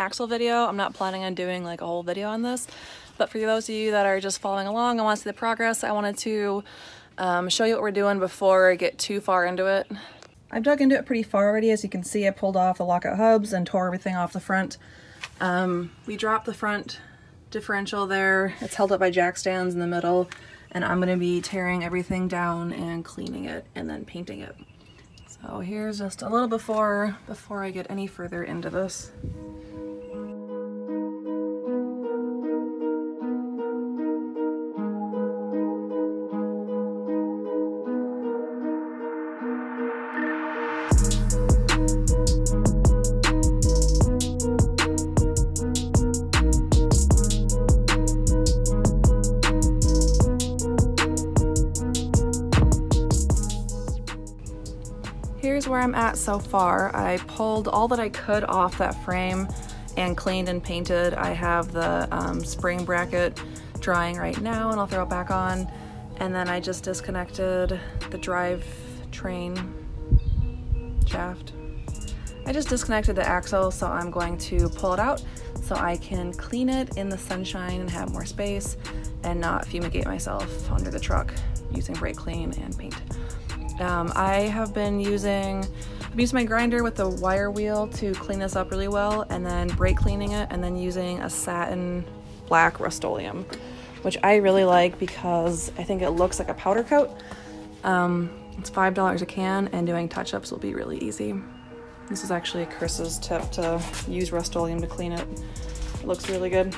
axle video. I'm not planning on doing like a whole video on this, but for those of you that are just following along and want to see the progress, I wanted to show you what we're doing before I get too far into it. I've dug into it pretty far already. As you can see, I pulled off the lockout hubs and tore everything off the front. We dropped the front differential there. It's held up by jack stands in the middle, and I'm going to be tearing everything down and cleaning it and then painting it. So here's just a little before I get any further into this. Here's where I'm at so far. I pulled all that I could off that frame and cleaned and painted. I have the spring bracket drying right now, and I'll throw it back on. And then I just disconnected the drive train shaft. I just disconnected the axle, so I'm going to pull it out so I can clean it in the sunshine and have more space and not fumigate myself under the truck using brake clean and paint. I've been using my grinder with the wire wheel to clean this up really well, and then brake cleaning it, and then using a satin black Rust-Oleum, which I really like because I think it looks like a powder coat. It's $5 a can, and doing touch-ups will be really easy. This is actually Chris's tip to use Rust-Oleum to clean it. It looks really good.